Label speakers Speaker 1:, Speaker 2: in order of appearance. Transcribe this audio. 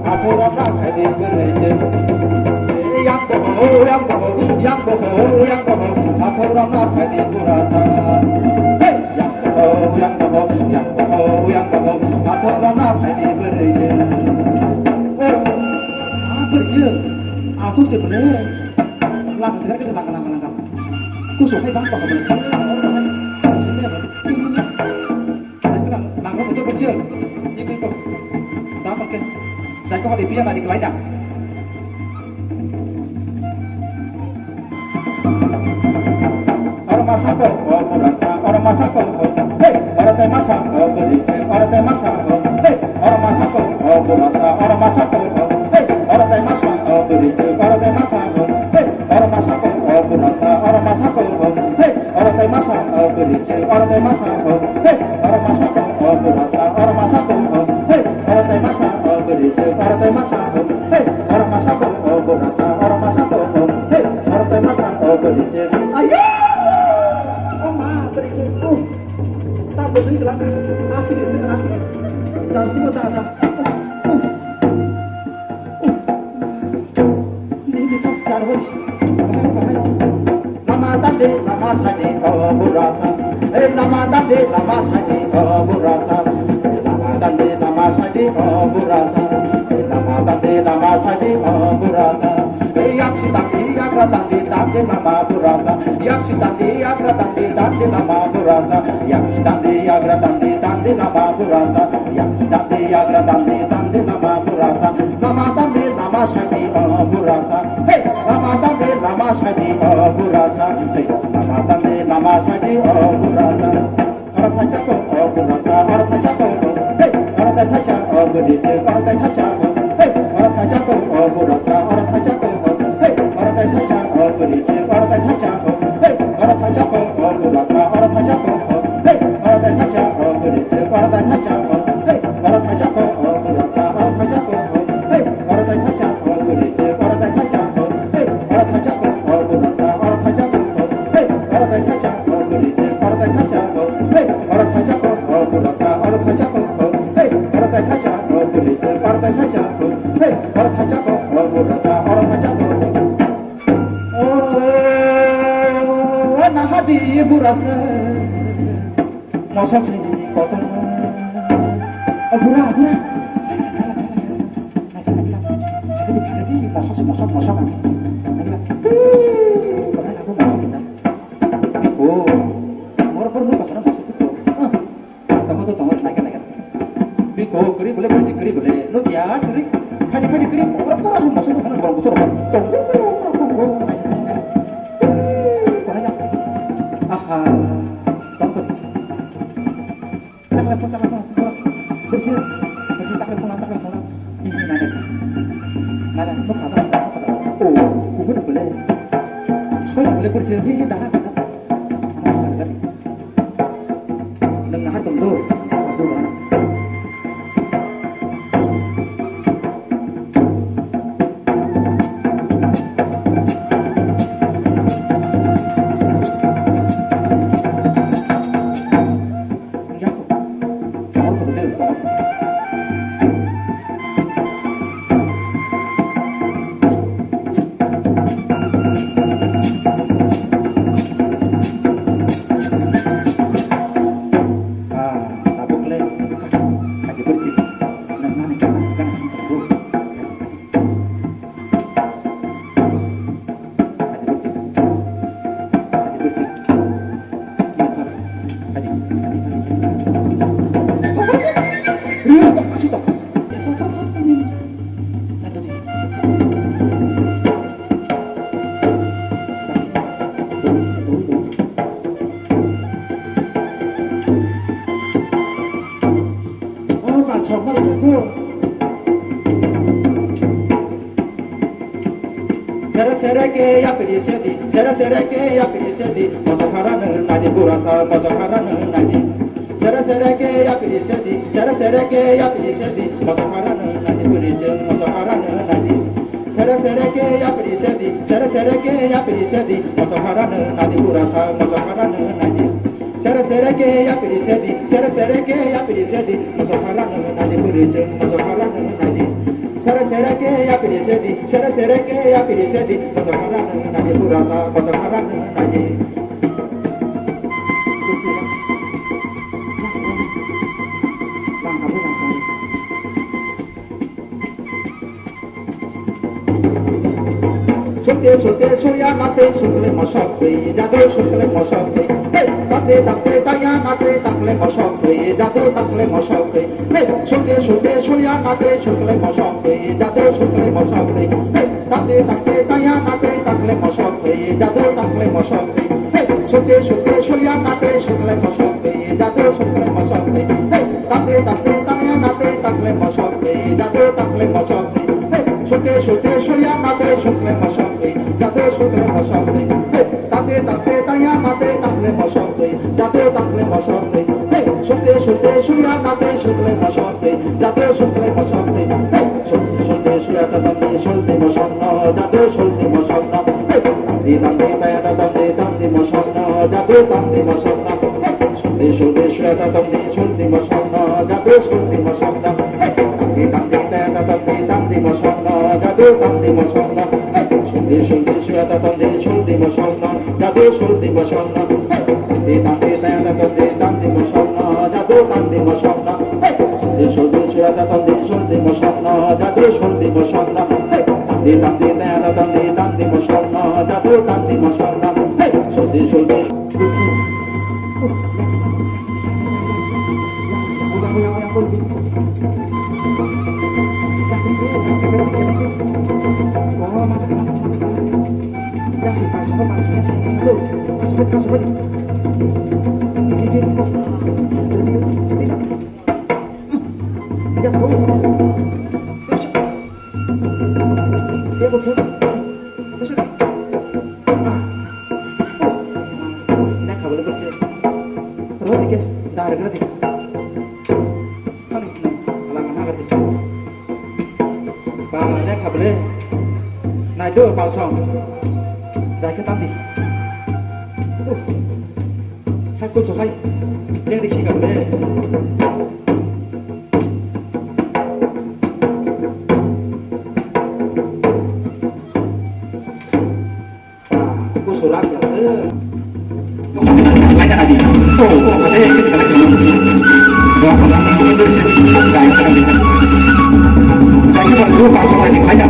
Speaker 1: Aku rasa jadi bereje, yang bohong, yang bohong, yang bohong, yang bohong. Aku rasa jadi kurasa, yang bohong, yang bohong, yang bohong, yang bohong. Aku rasa jadi bereje. Bereje, aku sebenarnya lang sekarang kita lang. Aku suka bang kalau bereje. Lang itu bereje, ini kok. Tak pakai. Saya kok di pihak tadi kelainan. Orang masako, oh kurasa, orang masako, hey, orang teh masako, berice, orang teh masako, hey, orang masako, oh kurasa, orang masako, hey, orang teh masako, berice, orang teh masako, hey, orang masako, oh kurasa, orang masako, hey, orang teh masako, berice, orang teh masako, hey, orang masako, oh kurasa, orang masako, hey, orang teh masako, berice, orang teh masako, hey, orang masako, oh kurasa, orang masako, hey, orang teh masako, berice, ayo. Tak bersih belakang, asik di setengah asik. Dan sini tak ada. Ini tak darwis. Nama tande, nama sadi, oh burasa. Nama tande, nama sadi, oh burasa. Nama tande, nama sadi, oh burasa. Nama tande, nama sadi, oh burasa. Yang si tande, yang tande, tande nama burasa. Yang si tande, yang tande, tande nama burasa. Yang si tande, yang tande nama burasa. Yang si tande, yang tande nama burasa. Nama tande, nama sadi, oh burasa. Hey, nama tande, nama sadi, oh burasa. Hey, nama tande, nama sadi, oh burasa. Orang tajako, oh burasa. Orang tajako, hey, orang tajako, oh berice. Orang tajako, hey, orang tajako, oh burasa. Orang tajako, hey, orang tajako, oh berice. Orang tajako, hey, orang tajako, oh burasa. Orang tajako, hey, orang tajako, oh berice. Orang tajako, hey, orang tajako, oh burasa. Orang tajako, hey, orang tajako, oh berice. Orang tajako, hey, orang tajako, oh burasa. Orang tajako, hey, orang tajako, oh berice. Orang tajako, hey, orang tajako, oh burasa. Orang tajako, hey, orang tajako, oh berice. Orang tajako, hey, orang tajako, oh burasa. Orang tajako. Oh, nah hadi burasa. Mosok sih potong. Oh burah. Nanti mosok masih. Kemarin aku masuk kita. Oh, orang perlu tak pernah masuk itu. Kamu tuh tunggu naik. Biko kiri boleh bersih kiri boleh. Lu dia kiri. Hanya kiri. Orang masuk itu karena baru betul. Tunggu. Kayaknya. Aha. Tunggu. Telepon. Bersih tak telepon. Ini nada. Lu kata. Oh, gue boleh. Soalnya boleh bersih. Iya, darah. Dengar tunggu. Aku mana? Sere ke ya pirisedi, masakarana nadi burasa, masakarana nadi. Sere ke ya pirisedi, masakarana nadi burije, masakarana nadi. Sere ke ya pirisedi, masakarana nadi burasa, masakarana nadi. Sere ke ya pirisedi, masakarana nadi burije, masakarana nadi. Sere sere ke ya piri sedi, sere sere ke ya piri sedi, pasakaran naje burasa, pasakaran naje. Solte solte soya nate sukle mosokwe, jado sukle mosokwe. Hey, tate tate taya nate takle mosokwe, jado takle mosokwe. Hey, solte solte soya nate sukle mosokwe, jado sukle mosokwe. Hey, tate tate taya nate takle mosokwe, jado takle mosokwe. Hey, solte solte soya nate sukle mosokwe, jado sukle mosokwe. Hey, tate tate taya nate takle mosokwe, jado takle mosokwe. Hey, solte solte soya nate sukle mosokwe, jado sukle mosokwe. Hey, tate tate taya nate takle mosokwe, jado takle mosokwe. Hey, solte solte soya nate sukle mosokwe, jado sukle mosokwe. Hey, solte solte soya nate solte mosokno, jado solte mosokno. Hey, tandi taya tandi mosokno, jado tandi mosokno. Hey, solte solte soya tandi solte mosokno, jado solte mosokno. Hey, tandi taya tandi mosokno, jado tandi mosokno. Hey, solte solte soya tandi solte mosokno, jado solte mosokno. Hey, tandi taya tandi mosokno, jado tandi mosokno. Hey, solte solte soya tandi solte mosokno, jado solte mosokno. Hey, tandi taya tandi mosokno, jado tandi mosokno. Hey, solte solte này đưa vào sòng giải cái tâm đi hai cô số hai lên đi khi gặp đây cô số lạc là sơ mấy cái này đi tổ của đây cái này đó còn là mình đưa sẽ không giải cái này giải cái phần đưa vào sòng này thì lấy ra